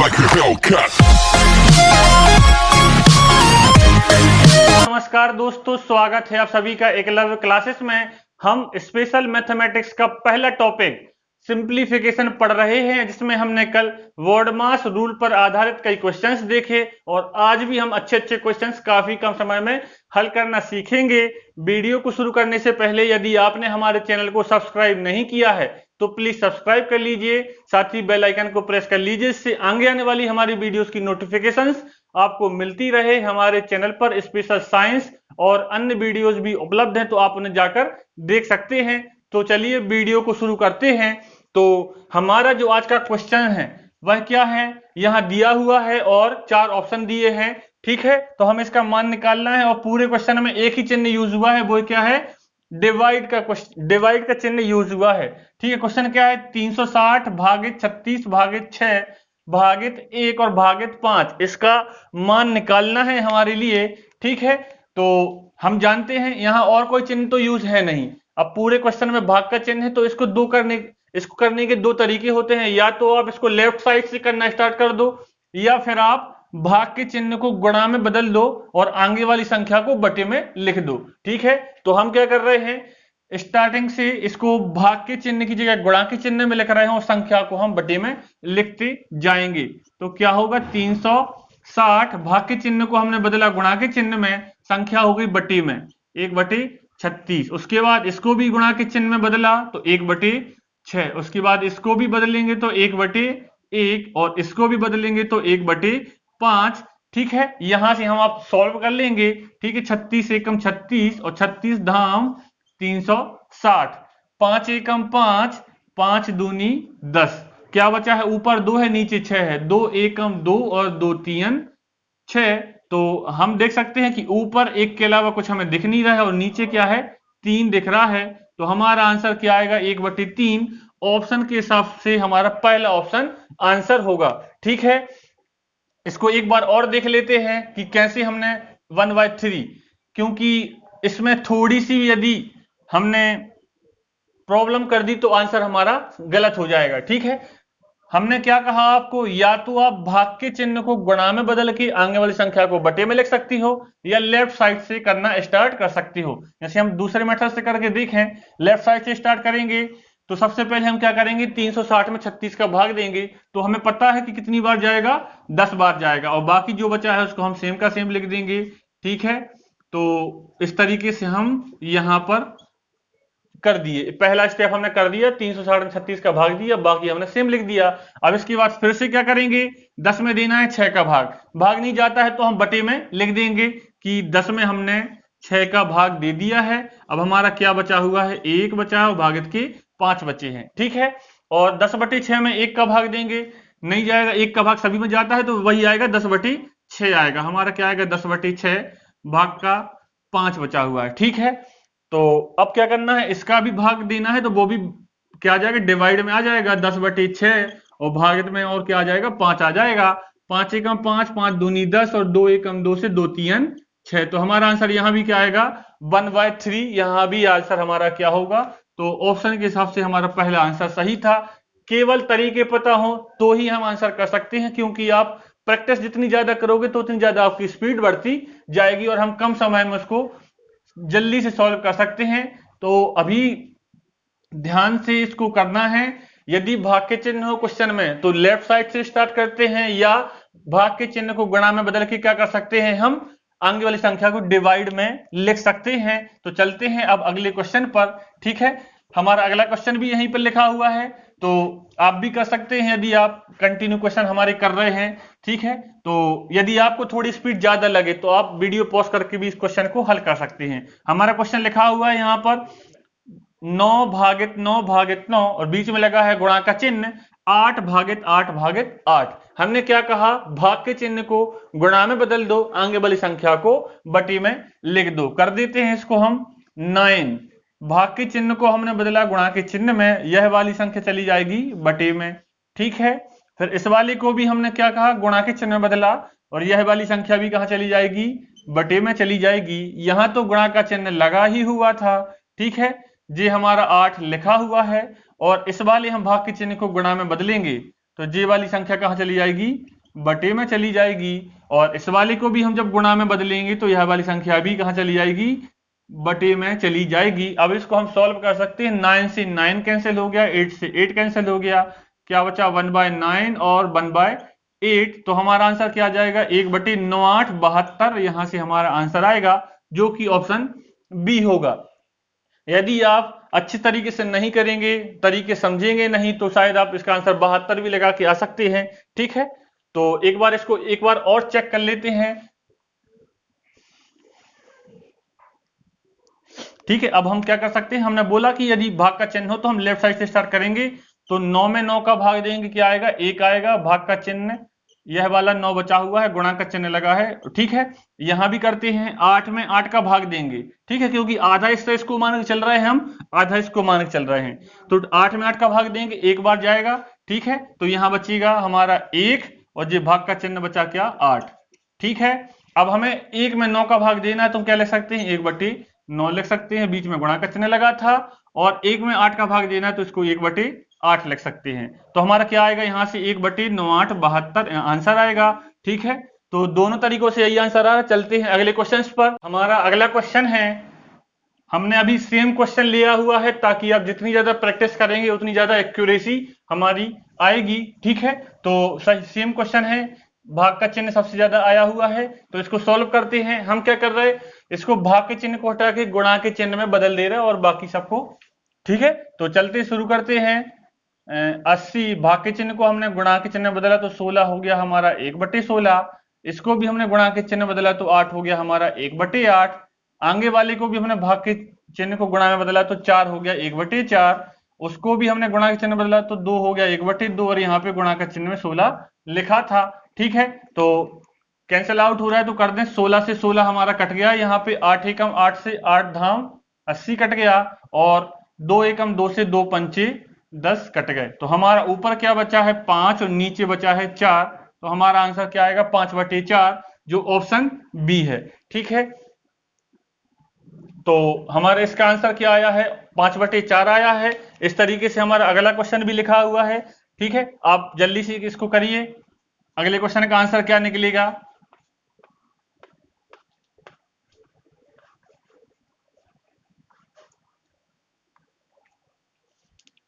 like a Hellcat. नमस्कार दोस्तों, स्वागत है आप सभी का एकलव्य क्लासेस में। हम स्पेशल मैथमेटिक्स का पहला टॉपिक सिंप्लीफिकेशन पढ़ रहे हैं, जिसमें हमने कल वर्ड मास रूल पर आधारित कई क्वेश्चंस देखे और आज भी हम अच्छे क्वेश्चंस काफी कम समय में हल करना सीखेंगे। वीडियो को शुरू करने से पहले यदि आपने हमारे चैनल को सब्सक्राइब नहीं किया है तो प्लीज सब्सक्राइब कर लीजिए, साथ ही बेल आइकन को प्रेस कर लीजिए, जिससे आगे आने वाली हमारी वीडियोस की नोटिफिकेशंस आपको मिलती रहे। हमारे चैनल पर स्पेशल साइंस और अन्य वीडियोस भी उपलब्ध हैं, तो आप उन्हें जाकर देख सकते हैं। तो चलिए वीडियो को शुरू करते हैं। तो हमारा जो आज का क्वेश्चन है वह क्या है, यहाँ दिया हुआ है और 4 ऑप्शन दिए हैं, ठीक है। तो हम इसका मान निकालना है और पूरे क्वेश्चन में एक ही चिन्ह यूज हुआ है, वो क्या है, डिवाइड का चिन्ह यूज हुआ है, ठीक है। क्वेश्चन क्या है, 360 भागित 36 भागित 6 भागित 1 और भागित 5, इसका मान निकालना है हमारे लिए, ठीक है। तो हम जानते हैं यहाँ और कोई चिन्ह तो यूज है नहीं। अब पूरे क्वेश्चन में भाग का चिन्ह है, तो इसको करने के 2 तरीके होते हैं। या तो आप इसको लेफ्ट साइड से करना स्टार्ट कर दो, या फिर आप भाग के चिन्ह को गुणा में बदल दो और आगे वाली संख्या को बटे में लिख दो, ठीक है। तो हम क्या कर रहे हैं, स्टार्टिंग से इसको भाग के चिन्ह की जगह गुणा के चिन्ह में लिख रहे हैं और संख्या को हम बटे में लिखते जाएंगे। तो क्या होगा, 360 भाग के चिन्ह को हमने बदला गुणा के चिन्ह में, संख्या हो गई बटे में 1/36। उसके बाद इसको भी गुणा के चिन्ह में बदला तो 1/6। उसके बाद इसको भी बदलेंगे तो 1/1 और इसको भी बदलेंगे तो 1/5, ठीक है। यहां से हम आप सॉल्व कर लेंगे, ठीक है। 36 एकम 36 और 36 धाम 360, 5 एकम 5, 5 दूनी 10, क्या बचा है, ऊपर 2 है नीचे 6 है, 2 एकम 2 और 2 तीन 6। तो हम देख सकते हैं कि ऊपर 1 के अलावा कुछ हमें दिख नहीं रहा है और नीचे क्या है, 3 दिख रहा है। तो हमारा आंसर क्या आएगा, 1/3। ऑप्शन के हिसाब से हमारा पहला ऑप्शन आंसर होगा, ठीक है। इसको एक बार और देख लेते हैं कि कैसे हमने 1/3, क्योंकि इसमें थोड़ी सी यदि हमने प्रॉब्लम कर दी तो आंसर हमारा गलत हो जाएगा, ठीक है। हमने क्या कहा आपको, या तो आप भाग के चिन्ह को गुणा में बदल के आगे वाली संख्या को बटे में लिख सकती हो, या लेफ्ट साइड से करना स्टार्ट कर सकती हो। जैसे हम दूसरे मेथड से करके देखें, लेफ्ट साइड से स्टार्ट करेंगे तो सबसे पहले हम क्या करेंगे, 360 में 36 का भाग देंगे तो हमें पता है कि कितनी बार जाएगा, 10 बार जाएगा, और बाकी जो बचा है उसको हम सेम का सेम लिख देंगे, ठीक है। तो इस तरीके से हम यहां पर कर दिए, पहला स्टेप हमने कर दिया, 360 में 36 का भाग दिया, बाकी हमने सेम लिख दिया। अब इसके बाद फिर से क्या करेंगे, 10 में देना है 6 का भाग नहीं जाता है तो हम बटे में लिख देंगे कि 10 में हमने 6 का भाग दे दिया है। अब हमारा क्या बचा हुआ है, 1 बचा है, भागित के 5 बचे हैं, ठीक है। और 10/6 में 1 का भाग देंगे, नहीं जाएगा, 1 का भाग सभी में जाता है तो वही आएगा, 10/6 आएगा। हमारा क्या आएगा, 10/6 भाग का 5 बचा हुआ है, ठीक है। तो अब क्या करना है, इसका भी भाग देना है तो वो भी क्या आ जाएगा, डिवाइड में आ जाएगा, 10/6 और भागित में और क्या आ जाएगा, 5 आ जाएगा। 5 एकम 5, 5 दूनी 10 और 2 एकम 2 से 2 तीन 6। तो हमारा आंसर यहाँ भी क्या आएगा, 1/3। यहाँ भी आंसर हमारा क्या होगा, तो ऑप्शन के हिसाब से हमारा पहला आंसर सही था। केवल तरीके पता हो तो ही हम आंसर कर सकते हैं, क्योंकि आप प्रैक्टिस जितनी ज्यादा करोगे तो उतनी ज्यादा आपकी स्पीड बढ़ती जाएगी और हम कम समय में उसको जल्दी से सॉल्व कर सकते हैं। तो अभी ध्यान से इसको करना है। यदि भाग के चिन्ह हो क्वेश्चन में तो लेफ्ट साइड से स्टार्ट करते हैं, या भाग के चिन्ह को गुणा में बदल के क्या कर सकते हैं, हम आगे वाली संख्या को डिवाइड में लिख सकते हैं। तो चलते हैं अब अगले क्वेश्चन पर, ठीक है। हमारा अगला क्वेश्चन भी यहीं पर लिखा हुआ है, तो आप भी कर सकते हैं यदि आप कंटिन्यू क्वेश्चन हमारे कर रहे हैं, ठीक है। तो यदि आपको थोड़ी स्पीड ज्यादा लगे तो आप वीडियो पॉज करके भी इस क्वेश्चन को हल कर सकते हैं। हमारा क्वेश्चन लिखा हुआ है यहाँ पर 9 भागित 9 भागित 9 और बीच में लगा है गुणा का चिन्ह, 8 भागित 8 भागित 8। हमने क्या कहा, भाग के चिन्ह को गुणा में बदल दो, आगे वाली संख्या को बटी में लिख दो। कर देते हैं इसको हम 9, भाग के चिन्ह को हमने बदला गुणा के चिन्ह में, यह वाली संख्या चली जाएगी बटे में, ठीक है। फिर इस वाले को भी हमने क्या कहा, गुणा के चिन्ह में बदला और यह वाली संख्या भी कहां चली जाएगी, बटे में चली जाएगी। यहां तो गुणा का चिन्ह लगा ही हुआ था, ठीक है। जे हमारा 8 लिखा हुआ है और इस वाले हम भाग के चिन्ह को गुणा में बदलेंगे तो जे वाली संख्या कहां चली जाएगी, बटे में चली जाएगी, और इस वाले को भी हम जब गुणा में बदलेंगे तो यह वाली संख्या भी कहां चली जाएगी, बटे में चली जाएगी। अब इसको हम सॉल्व कर सकते हैं। 9 से 9 कैंसिल हो गया, 8 से 8 कैंसिल हो गया, क्या बचा 1/9 और 1/8। तो हमारा आंसर क्या आ जाएगा, 1/9 8 72। यहां से हमारा आंसर आएगा जो कि ऑप्शन बी होगा। यदि आप अच्छे तरीके से नहीं करेंगे, तरीके समझेंगे नहीं, तो शायद आप इसका आंसर 72 भी लगा के आ सकते हैं। ठीक है, तो एक बार इसको एक बार और चेक कर लेते हैं। ठीक है, अब हम क्या कर सकते हैं, हमने बोला कि यदि भाग का चिन्ह हो तो हम लेफ्ट साइड से स्टार्ट करेंगे। तो 9 में 9 का भाग देंगे, क्या आएगा, 1 आएगा। भाग का चिन्ह यह वाला 9 बचा हुआ है, गुणा का चिन्ह लगा है। ठीक है, यहां भी करते हैं। 8 में 8 का भाग देंगे, ठीक है, क्योंकि आधा हिस्सा इसको मान के चल रहे हैं हम, आधा इसको मान के चल रहे हैं। तो 8 में 8 का भाग देंगे, एक बार जाएगा। ठीक है, तो यहां बचेगा हमारा 1, और ये भाग का चिन्ह बचा क्या, 8। ठीक है, अब हमें 1 में 9 का भाग देना है, तो क्या लिख सकते हैं, 1/9 लिख सकते हैं, बीच में गुणा का चिन्ह लगा था। और 1 में 8 का भाग देना है, तो इसको 1/8 लिख सकते हैं। तो हमारा क्या आएगा, यहां से 1/9 8 72 आंसर आएगा। ठीक है, तो दोनों तरीकों से यही आंसर आ रहा है। चलते हैं अगले क्वेश्चन पर। हमारा अगला क्वेश्चन है, हमने अभी सेम क्वेश्चन लिया हुआ है, ताकि आप जितनी ज्यादा प्रैक्टिस करेंगे उतनी ज्यादा एक्यूरेसी हमारी आएगी। ठीक है, तो सेम क्वेश्चन है, भाग का चिन्ह सबसे ज्यादा आया हुआ है, तो इसको सॉल्व करते हैं। हम क्या कर रहे हैं, इसको भाग के चिन्ह को हटा के गुणा के चिन्ह में बदल दे रहे हैं, और बाकी सबको। ठीक है, तो चलते शुरू करते हैं। 80 भाग के चिन्ह को हमने गुणा के चिन्ह में बदला तो 16 हो गया हमारा 1/16। इसको भी हमने गुणा के चिन्ह में बदला तो 8 हो गया हमारा 1/8। आगे वाले को भी हमने भाग के चिन्ह को गुणा में बदला तो 4 हो गया 1/4। उसको भी हमने गुणा के चिन्ह में बदला तो 2 हो गया 1/2, और यहाँ पे गुणा का चिन्ह में 16 लिखा था। ठीक है, तो कैंसिल आउट हो रहा है, तो कर दें। 16 से 16 हमारा कट गया, यहाँ पे 8 एकम 8 से 8 धाम 80 कट गया, और 2 एकम 2 से 2 पंचे 10 कट गए। तो हमारा ऊपर क्या बचा है, 5, और नीचे बचा है 4। तो हमारा आंसर क्या आएगा, 5/4, जो ऑप्शन बी है। ठीक है, तो हमारे इसका आंसर क्या आया है, 5/4 आया है। इस तरीके से हमारा अगला क्वेश्चन भी लिखा हुआ है। ठीक है, आप जल्दी से इसको करिए, अगले क्वेश्चन का आंसर क्या निकलेगा।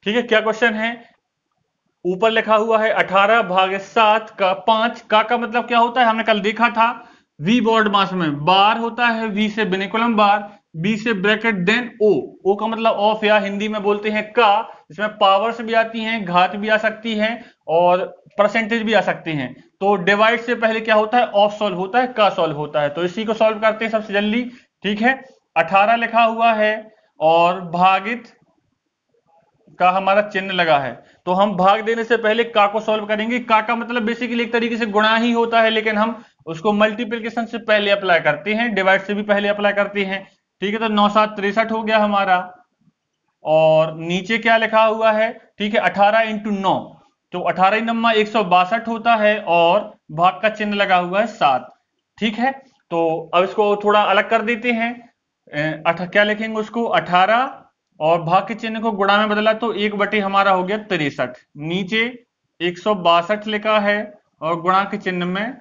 ठीक है, क्या क्वेश्चन है, ऊपर लिखा हुआ है 18 भाग 7 का 5 का मतलब क्या होता है, हमने कल देखा था। वी बोर्ड मास में बार होता है, वी से बिनेकुलम बार, बी से ब्रैकेट, देन ओ का मतलब ऑफ, या हिंदी में बोलते हैं का। इसमें पावर्स भी आती हैं, घात भी आ सकती हैं, और परसेंटेज भी आ सकते हैं। तो डिवाइड से पहले क्या होता है, ऑफ सॉल्व होता है, का सॉल्व होता है। तो इसी को सॉल्व करते हैं सबसे जल्दी। ठीक है, 18 लिखा हुआ है, और भागित का हमारा चिन्ह लगा है, तो हम भाग देने से पहले का को सॉल्व करेंगे। का मतलब बेसिकली एक तरीके से गुणा ही होता है, लेकिन हम उसको मल्टीप्लिकेशन से पहले अप्लाई करते हैं, डिवाइड से भी पहले अप्लाई करते हैं। ठीक है, तो 9 7 63 हो गया हमारा, और नीचे क्या लिखा हुआ है, ठीक है, 18 × 9, तो 18 9 162 होता है, और भाग का चिन्ह लगा हुआ है 7। ठीक है, तो अब इसको थोड़ा अलग कर देते हैं। क्या लिखेंगे उसको, 18, और भाग के चिन्ह को गुणा में बदला तो 1 हमारा हो गया 63। नीचे 162 लिखा है, और गुणा के चिन्ह में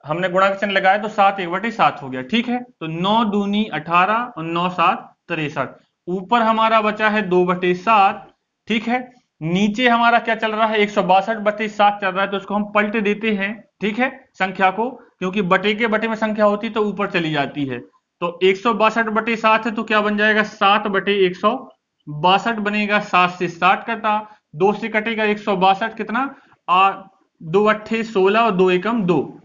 हमने गुणा के चिन्ह लगाया तो 7 1/7 हो गया। ठीक है, तो 9 दूनी 18, और 9 7 63। ऊपर हमारा बचा है 2/7। ठीक है, नीचे हमारा क्या चल रहा है, 162/7 चल रहा है, तो इसको हम पलट देते हैं। ठीक है, संख्या को, क्योंकि बटे के बटे में संख्या होती तो ऊपर चली जाती है। तो 162/7 है, तो क्या बन जाएगा, 7/162 बनेगा। 7 से 60 कटा, 2 से कटेगा 162, कितना 2 8 16, और 2 एकम 2।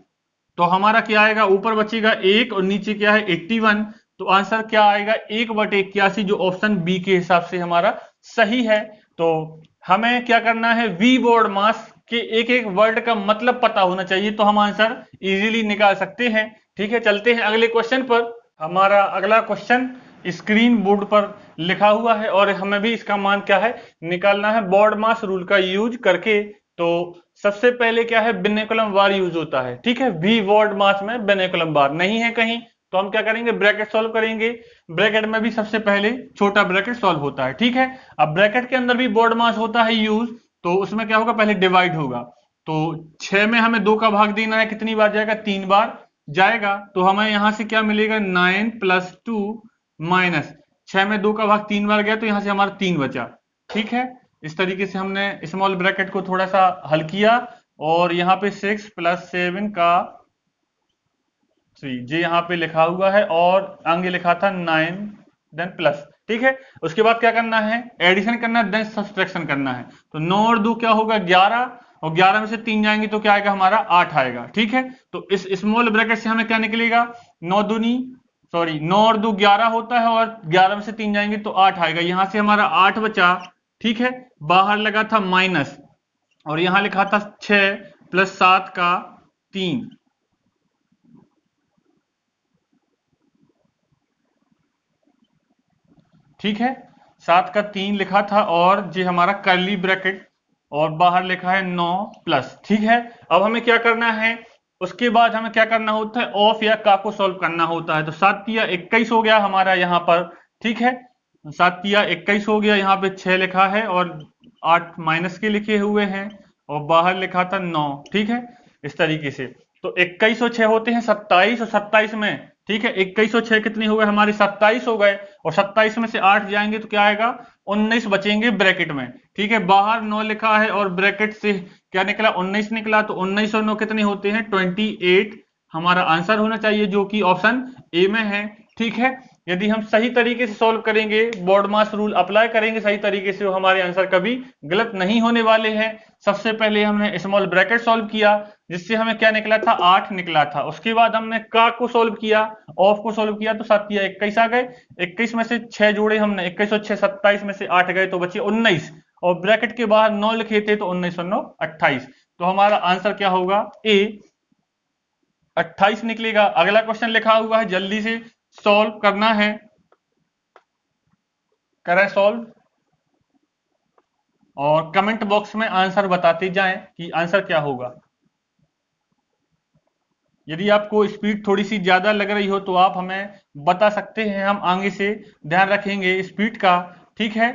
तो हमारा क्या आएगा, ऊपर बचेगा 1, और नीचे क्या है 81। तो आंसर क्या आएगा, 1/81, जो ऑप्शन बी के हिसाब से हमारा सही है। तो हमें क्या करना है, वी बोर्ड मास के एक एक वर्ड का मतलब पता होना चाहिए, तो हम आंसर इजीली निकाल सकते हैं। ठीक है, चलते हैं अगले क्वेश्चन पर। हमारा अगला क्वेश्चन स्क्रीन बोर्ड पर लिखा हुआ है, और हमें भी इसका मान क्या है निकालना है, बोर्ड मास रूल का यूज करके। तो सबसे पहले क्या है, बिनेकुलम बार यूज होता है। ठीक है, वी बोर्ड मास में बिनेकुलम बार नहीं है कहीं, तो हम क्या करेंगे, ब्रैकेट सॉल्व करेंगे। ब्रैकेट में भी सबसे पहले छोटा ब्रैकेट सॉल्व होता है। ठीक है, अब ब्रैकेट के अंदर भी बोर्ड मास होता है यूज, तो उसमें क्या होगा, पहले डिवाइड होगा। तो 6 में हमें 2 का भाग देना है, कितनी बार जाएगा, 3 बार जाएगा। तो हमें यहां से क्या मिलेगा, 9 + 2 माइनस 6 में 2 का भाग 3 बार गया, तो यहां से हमारा 3 बचा। ठीक है, इस तरीके से हमने स्मॉल ब्रैकेट को थोड़ा सा हल किया। और यहाँ पे 6 + 7 का 3 जी यहाँ पे लिखा हुआ है, और आगे लिखा था 9 देन प्लस। ठीक है, उसके बाद क्या करना है, एडिशन करना है, देन सब्सट्रैक्शन करना है। तो 9 और 2 क्या होगा, 11, और 11 में से 3 जाएंगे तो क्या आएगा, हमारा 8 आएगा। ठीक है, तो इस स्मॉल ब्रैकेट से हमें क्या निकलेगा, 9 और 2 11 होता है, और 11 में से 3 जाएंगे तो 8 आएगा। यहां से हमारा 8 बचा। ठीक है, बाहर लगा था माइनस, और यहां लिखा था 6 + 7 का 3। ठीक है, 7 का 3 लिखा था, और ये हमारा कर्ली ब्रैकेट, और बाहर लिखा है 9 प्लस। ठीक है, अब हमें क्या करना है, उसके बाद हमें क्या करना होता है, ऑफ या का को सॉल्व करना होता है। तो 7 तिया 21 हो गया हमारा यहाँ पर। ठीक है, 7 तिया 21 हो गया, यहाँ पे 6 लिखा है, और 8 माइनस के लिखे हुए हैं, और बाहर लिखा था 9। ठीक है, इस तरीके से। तो 21 और 6 होते हैं 27, और 27 में, ठीक है, 21 और 6 कितने हो गए, हमारे 27 हो गए, और 27 में से 8 जाएंगे तो क्या आएगा, 19 बचेंगे ब्रैकेट में। ठीक है, बाहर 9 लिखा है, और ब्रैकेट से क्या निकला, 19 निकला। तो 19 और 9 कितने होते हैं, 28 हमारा आंसर होना चाहिए, जो कि ऑप्शन ए में है। ठीक है, यदि हम सही तरीके से सॉल्व करेंगे, बॉडमास रूल अप्लाई करेंगे सही तरीके से, तो हमारे आंसर कभी गलत नहीं होने वाले हैं। सबसे पहले हमने स्मॉल ब्रैकेट सॉल्व किया, जिससे हमें क्या निकला था, 8 निकला था। उसके बाद हमने का को सॉल्व किया, ऑफ को सॉल्व किया, तो 7 या 21 आ गए। 21 में से 6 जोड़े हमने, 21 और 6 27 में से 8 गए तो बचे 19, और ब्रैकेट के बाहर 9 लिखे थे, तो 19 और 9 28। तो हमारा आंसर क्या होगा, ए 28 निकलेगा। अगला क्वेश्चन लिखा हुआ है, जल्दी से सॉल्व करना है, करें सॉल्व, और कमेंट बॉक्स में आंसर बताते जाएं कि आंसर क्या होगा। यदि आपको स्पीड थोड़ी सी ज्यादा लग रही हो तो आप हमें बता सकते हैं, हम आगे से ध्यान रखेंगे स्पीड का। ठीक है,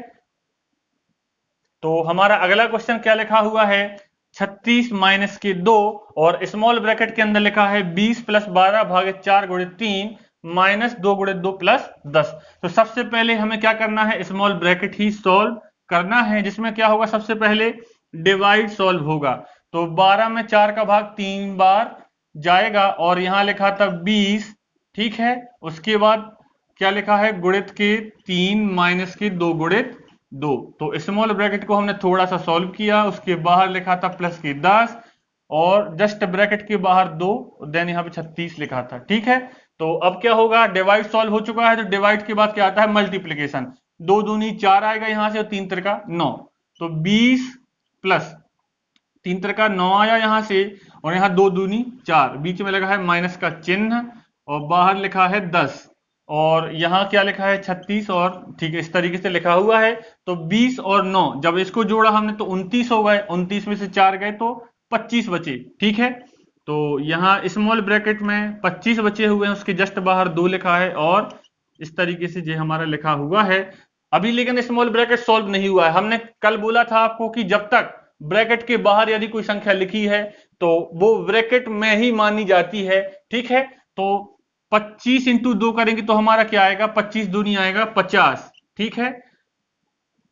तो हमारा अगला क्वेश्चन क्या लिखा हुआ है, 36 माइनस के 2, और स्मॉल ब्रैकेट के अंदर लिखा है 20 + 12 भागे 4 × 3 माइनस 2 × 2 + 10। तो सबसे पहले हमें क्या करना है, स्मॉल ब्रैकेट ही सॉल्व करना है, जिसमें क्या होगा, सबसे पहले डिवाइड सॉल्व होगा। तो 12 में 4 का भाग 3 बार जाएगा, और यहां लिखा था 20। ठीक है, उसके बाद क्या लिखा है, गुणित के 3 माइनस के 2 × 2। तो स्मॉल ब्रैकेट को हमने थोड़ा सा सॉल्व किया, उसके बाहर लिखा था प्लस के 10, और जस्ट ब्रैकेट के बाहर 2, देन यहाँ पे 36 लिखा था। ठीक है, तो अब क्या होगा, डिवाइड सॉल्व हो चुका है, तो डिवाइड के बाद क्या आता है, मल्टीप्लीकेशन। 2 दूनी 4 आएगा यहां से, और 3 तिरका 9। तो 20 + 3 तिरका 9 आया यहां से, और यहाँ 2 दूनी 4, बीच में लगा है माइनस का चिन्ह, और बाहर लिखा है 10, और यहाँ क्या लिखा है 36, और ठीक है इस तरीके से लिखा हुआ है। तो 20 और 9 जब इसको जोड़ा हमने तो 29 हो गए, 29 में से 4 गए तो 25 बचे। ठीक है, तो यहाँ स्मॉल ब्रैकेट में 25 बचे हुए हैं, उसके जस्ट बाहर 2 लिखा है, और इस तरीके से जो हमारा लिखा हुआ है। अभी लेकिन स्मॉल ब्रैकेट सॉल्व नहीं हुआ है। हमने कल बोला था आपको कि जब तक ब्रैकेट के बाहर यदि कोई संख्या लिखी है तो वो ब्रैकेट में ही मानी जाती है। ठीक है, तो 25 × 2 करेंगे तो हमारा क्या आएगा, 25 दूनी आएगा 50। ठीक है,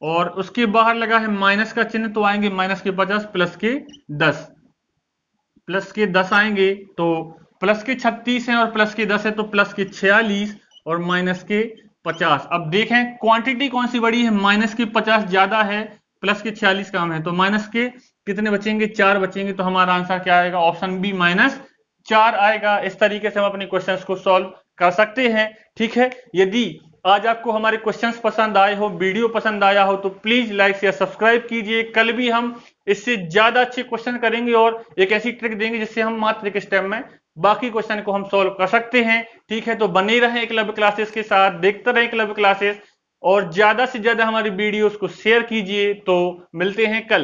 और उसके बाहर लगा है माइनस का चिन्ह, तो आएंगे माइनस के 50 प्लस के 10, प्लस के 10 आएंगे, तो प्लस के 36 है और प्लस के 10 है, तो प्लस के 46 और माइनस के 50। अब देखें क्वांटिटी कौन सी बड़ी है, माइनस के 50 ज्यादा है, प्लस के 46 कम है, तो माइनस के कितने बचेंगे, 4 बचेंगे। तो हमारा आंसर क्या आएगा, ऑप्शन बी -4 आएगा। इस तरीके से हम अपने क्वेश्चंस को सॉल्व कर सकते हैं। ठीक है, यदि आज आपको हमारे क्वेश्चंस पसंद आए हो, वीडियो पसंद आया हो, तो प्लीज लाइक शेयर सब्सक्राइब कीजिए। कल भी हम इससे ज्यादा अच्छे क्वेश्चन करेंगे और एक ऐसी ट्रिक देंगे जिससे हम मात्र एक स्टेप में बाकी क्वेश्चन को हम सॉल्व कर सकते हैं। ठीक है, तो बने रहें एकलव्य क्लासेस के साथ, देखते रहें एकलव्य क्लासेस, और ज्यादा से ज्यादा हमारी वीडियोस को शेयर कीजिए। तो मिलते हैं कल।